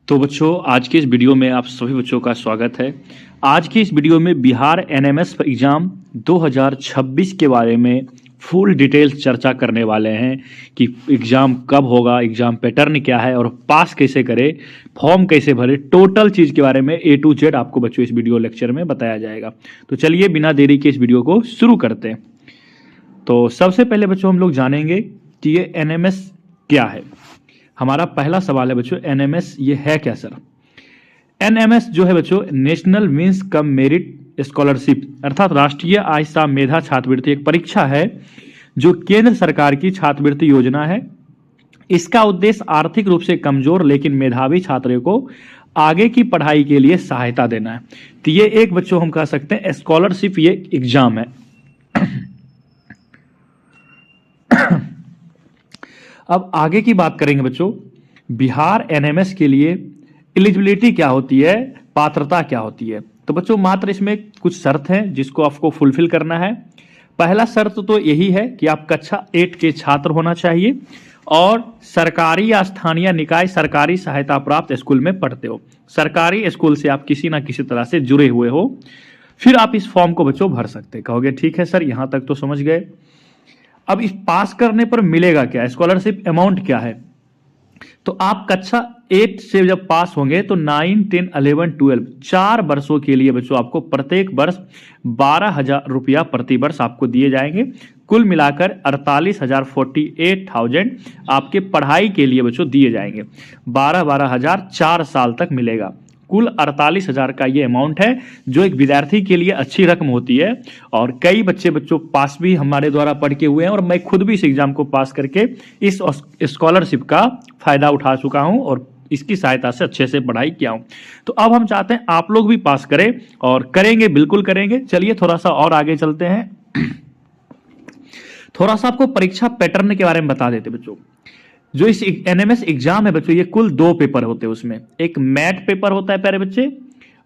तो बच्चों, आज के इस वीडियो में आप सभी बच्चों का स्वागत है। आज की इस वीडियो में बिहार एनएमएस एग्ज़ाम 2026 के बारे में फुल डिटेल्स चर्चा करने वाले हैं कि एग्ज़ाम कब होगा, एग्ज़ाम पैटर्न क्या है और पास कैसे करें, फॉर्म कैसे भरे, टोटल चीज़ के बारे में A to Z आपको बच्चों इस वीडियो लेक्चर में बताया जाएगा। तो चलिए बिना देरी के इस वीडियो को शुरू करते हैं। तो सबसे पहले बच्चों हम लोग जानेंगे कि ये एनएमएस क्या है। हमारा पहला सवाल है बच्चों, एनएमएस ये है क्या सर? एनएमएस जो है बच्चों, national means cum merit scholarship अर्थात राष्ट्रीय आय मेधा छात्रवृत्ति एक परीक्षा है जो केंद्र सरकार की छात्रवृत्ति योजना है। इसका उद्देश्य आर्थिक रूप से कमजोर लेकिन मेधावी छात्रों को आगे की पढ़ाई के लिए सहायता देना है। तो ये एक बच्चों हम कह सकते हैं स्कॉलरशिप, ये एग्जाम है। अब आगे की बात करेंगे बच्चों, बिहार एनएमएस के लिए एलिजिबिलिटी क्या होती है, पात्रता क्या होती है। तो बच्चों मात्र इसमें कुछ शर्त हैं जिसको आपको फुलफिल करना है। पहला शर्त तो यही है कि आप कक्षा 8 के छात्र होना चाहिए और सरकारी या स्थानीय निकाय सरकारी सहायता प्राप्त स्कूल में पढ़ते हो। सरकारी स्कूल से आप किसी ना किसी तरह से जुड़े हुए हो, फिर आप इस फॉर्म को बच्चों भर सकते। कहोगे ठीक है सर, यहां तक तो समझ गए। अब इस पास करने पर मिलेगा क्या, स्कॉलरशिप अमाउंट क्या है? तो आप कक्षा 8 से जब पास होंगे तो 9, 10, 11, 12 4 वर्षों के लिए बच्चों आपको प्रत्येक वर्ष 12,000 रुपया प्रति वर्ष आपको दिए जाएंगे। कुल मिलाकर 48,000 आपके पढ़ाई के लिए बच्चों दिए जाएंगे। 12,000 4 साल तक मिलेगा। कुल 48,000 का ये अमाउंट है जो एक विद्यार्थी के लिए अच्छी रकम होती है। और कई बच्चों पास भी हमारे द्वारा पढ़ के हुए हैं और मैं खुद भी इस एग्जाम को पास करके इस स्कॉलरशिप का फायदा उठा चुका हूं और इसकी सहायता से अच्छे से पढ़ाई किया हूं। तो अब हम चाहते हैं आप लोग भी पास करें और करेंगे, बिल्कुल करेंगे। चलिए थोड़ा सा और आगे चलते हैं। थोड़ा सा आपको परीक्षा पैटर्न के बारे में बता देते बच्चों। जो इस एनएमएस एग्जाम है बच्चों, ये कुल 2 पेपर होते हैं। उसमें एक मैट पेपर होता है प्यारे बच्चे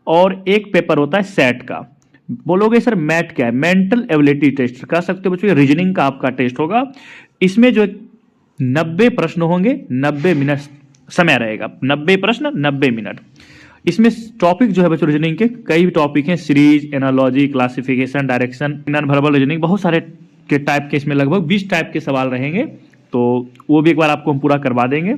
और एक पेपर होता है सेट का। बोलोगे सर मैट क्या है? मेंटल एबिलिटी टेस्ट कह सकते हो बच्चों, रीजनिंग का आपका टेस्ट होगा। इसमें जो 90 प्रश्न होंगे, 90 मिनट समय रहेगा। 90 प्रश्न 90 मिनट। इसमें टॉपिक जो है बच्चों रीजनिंग के कई टॉपिक हैं, series, analogy, classification, direction, non verbal reasoning, बहुत सारे के टाइप के इसमें लगभग 20 टाइप के सवाल रहेंगे। तो वो भी एक बार आपको हम पूरा करवा देंगे।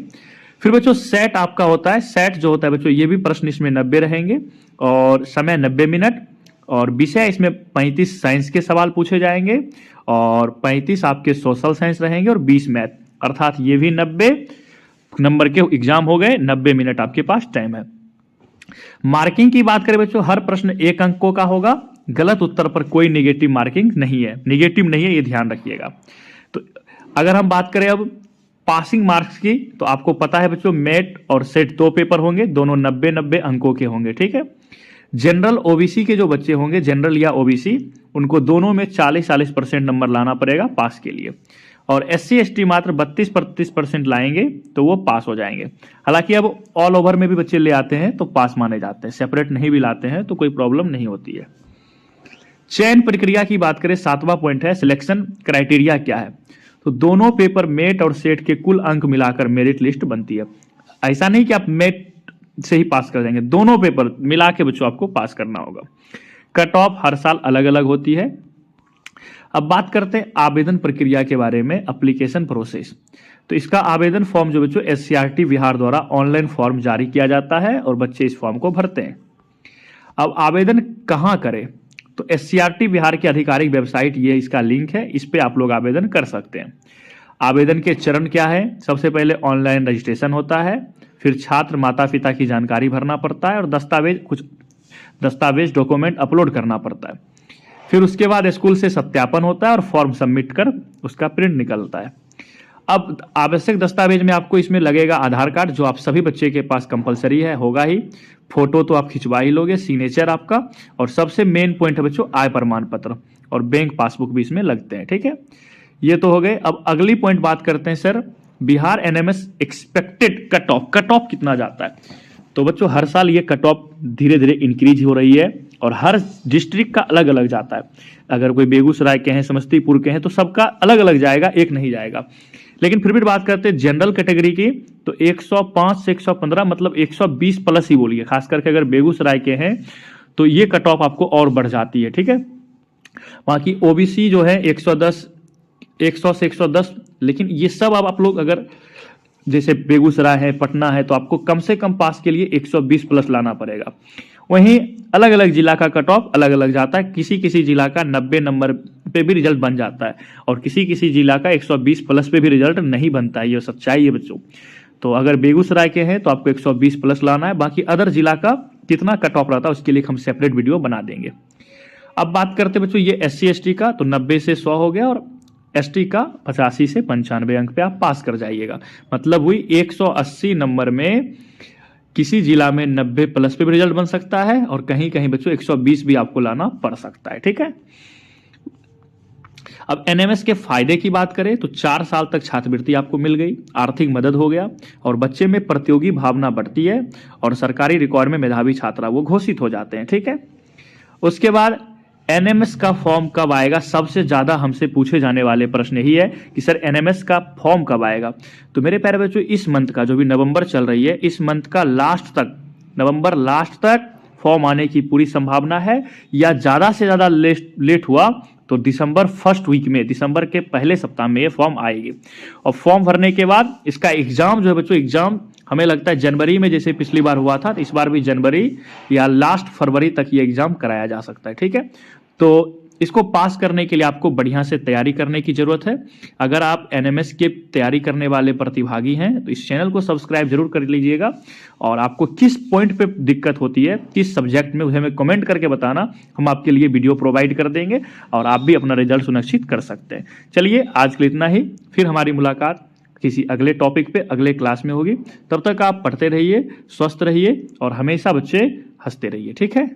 फिर बच्चों सेट आपका होता है। सेट जो होता है बच्चों, ये भी प्रश्न इसमें 90 रहेंगे और समय 90 मिनट और विषय इसमें 35 साइंस के सवाल पूछे जाएंगे और 35 आपके सोशल साइंस रहेंगे और 20 मैथ, अर्थात ये भी 90 नंबर के एग्जाम हो गए। 90 मिनट आपके पास टाइम है। मार्किंग की बात करें बच्चों, हर प्रश्न 1 अंकों का होगा। गलत उत्तर पर कोई निगेटिव मार्किंग नहीं है, निगेटिव नहीं है, ये ध्यान रखिएगा। तो अगर हम बात करें अब पासिंग मार्क्स की, तो आपको पता है बच्चों मेट और सेट 2 पेपर होंगे, दोनों 90-90 अंकों के होंगे। ठीक है। जनरल ओबीसी के जो बच्चे होंगे, जनरल या ओबीसी, उनको दोनों में 40-40% नंबर लाना पड़ेगा पास के लिए। और SC ST मात्र 32-33% लाएंगे तो वो पास हो जाएंगे। हालांकि अब ऑल ओवर में भी बच्चे ले आते हैं तो पास माने जाते हैं, सेपरेट नहीं भी लाते हैं तो कोई प्रॉब्लम नहीं होती है। चयन प्रक्रिया की बात करें, 7वां पॉइंट है सिलेक्शन क्राइटेरिया क्या है। तो दोनों पेपर मेट और सेट के कुल अंक मिलाकर मेरिट लिस्ट बनती है। ऐसा नहीं कि आप मेट से ही पास कर जाएंगे, दोनों पेपर मिला के बच्चों आपको पास करना होगा। कट ऑफ हर साल अलग अलग होती है। अब बात करते हैं आवेदन प्रक्रिया के बारे में, एप्लीकेशन प्रोसेस। तो इसका आवेदन फॉर्म जो बच्चों SCRT बिहार द्वारा ऑनलाइन फॉर्म जारी किया जाता है और बच्चे इस फॉर्म को भरते हैं। अब आवेदन कहाँ करें? तो SCRT बिहार की आधिकारिक वेबसाइट, ये इसका लिंक है, इस पे आप लोग आवेदन कर सकते हैं। आवेदन के चरण क्या है? सबसे पहले ऑनलाइन रजिस्ट्रेशन होता है, फिर छात्र माता पिता की जानकारी भरना पड़ता है और कुछ दस्तावेज डॉक्यूमेंट अपलोड करना पड़ता है। फिर उसके बाद स्कूल से सत्यापन होता है और फॉर्म सबमिट कर उसका प्रिंट निकलता है। अब आवश्यक दस्तावेज में आपको इसमें लगेगा आधार कार्ड, जो आप सभी बच्चे के पास कंपलसरी है, होगा ही। फोटो तो आप खिंचवा ही लोगे, सिग्नेचर आपका, और सबसे मेन पॉइंट है बच्चों आय प्रमाण पत्र और बैंक पासबुक भी इसमें लगते हैं। ठीक है, ये तो हो गए। अब अगली पॉइंट बात करते हैं sir, Bihar NMS expected cut off कितना जाता है। तो बच्चों हर साल ये कट ऑफ धीरे धीरे इंक्रीज हो रही है और हर डिस्ट्रिक्ट का अलग अलग जाता है। अगर कोई बेगूसराय के हैं, समस्तीपुर के हैं, तो सबका अलग अलग जाएगा, एक नहीं जाएगा। लेकिन फिर भी बात करते हैं जनरल कैटेगरी की, तो 105 से 115 मतलब 120 प्लस ही बोलिए, खास करके अगर बेगूसराय के हैं तो ये कट ऑफ आपको और बढ़ जाती है, ठीक है। बाकी ओबीसी जो है 110, 100 से 110, लेकिन ये सब अब आप लोग अगर जैसे बेगूसराय है, पटना है, तो आपको कम से कम पास के लिए 120 प्लस लाना पड़ेगा। वहीं अलग अलग जिला का कट ऑफ अलग अलग जाता है, किसी किसी जिला का 90 नंबर पे भी रिजल्ट बन जाता है और किसी किसी जिला का 120 प्लस पे भी रिजल्ट नहीं बनता है, ये सच्चाई है बच्चों। तो अगर बेगूसराय के हैं तो आपको 120 प्लस लाना है, बाकी अदर जिला का कितना कट ऑफ रहता है उसके लिए हम सेपरेट वीडियो बना देंगे। अब बात करते हैं बच्चों ये SC ST का, तो 90 से 100 हो गया और ST का 85 से 95 अंक पे आप पास कर जाइएगा। मतलब हुई 180 नंबर में किसी जिला में 90 प्लस पे भी रिजल्ट बन सकता है और कहीं कहीं बच्चों 120 भी आपको लाना पड़ सकता है, ठीक है। अब NMS के फायदे की बात करें तो 4 साल तक छात्रवृत्ति आपको मिल गई, आर्थिक मदद हो गया और बच्चे में प्रतियोगी भावना बढ़ती है और सरकारी रिकॉर्ड में मेधावी छात्रा वो घोषित हो जाते हैं, ठीक है। उसके बाद NMS का फॉर्म कब आएगा, सबसे ज्यादा हमसे पूछे जाने वाले प्रश्न यही है कि सर NMS का फॉर्म कब आएगा। तो मेरे प्यारे बच्चों इस मंथ का जो भी नवंबर चल रही है, इस मंथ का लास्ट तक, नवंबर लास्ट तक फॉर्म आने की पूरी संभावना है, या ज्यादा से ज्यादा लेट हुआ तो दिसंबर फर्स्ट वीक में, दिसंबर के पहले सप्ताह में ये फॉर्म आएगी। और फॉर्म भरने के बाद इसका एग्जाम जो है बच्चों, एग्जाम हमें लगता है जनवरी में जैसे पिछली बार हुआ था, तो इस बार भी जनवरी या लास्ट फरवरी तक ये एग्जाम कराया जा सकता है, ठीक है। तो इसको पास करने के लिए आपको बढ़िया से तैयारी करने की जरूरत है। अगर आप NMS की तैयारी करने वाले प्रतिभागी हैं तो इस चैनल को सब्सक्राइब जरूर कर लीजिएगा और आपको किस पॉइंट पे दिक्कत होती है, किस सब्जेक्ट में, उसे हमें कमेंट करके बताना, हम आपके लिए वीडियो प्रोवाइड कर देंगे और आप भी अपना रिजल्ट सुनिश्चित कर सकते हैं। चलिए आज के लिए इतना ही, फिर हमारी मुलाकात किसी अगले टॉपिक पे अगले क्लास में होगी। तब तक आप पढ़ते रहिए, स्वस्थ रहिए और हमेशा बच्चे हंसते रहिए, ठीक है।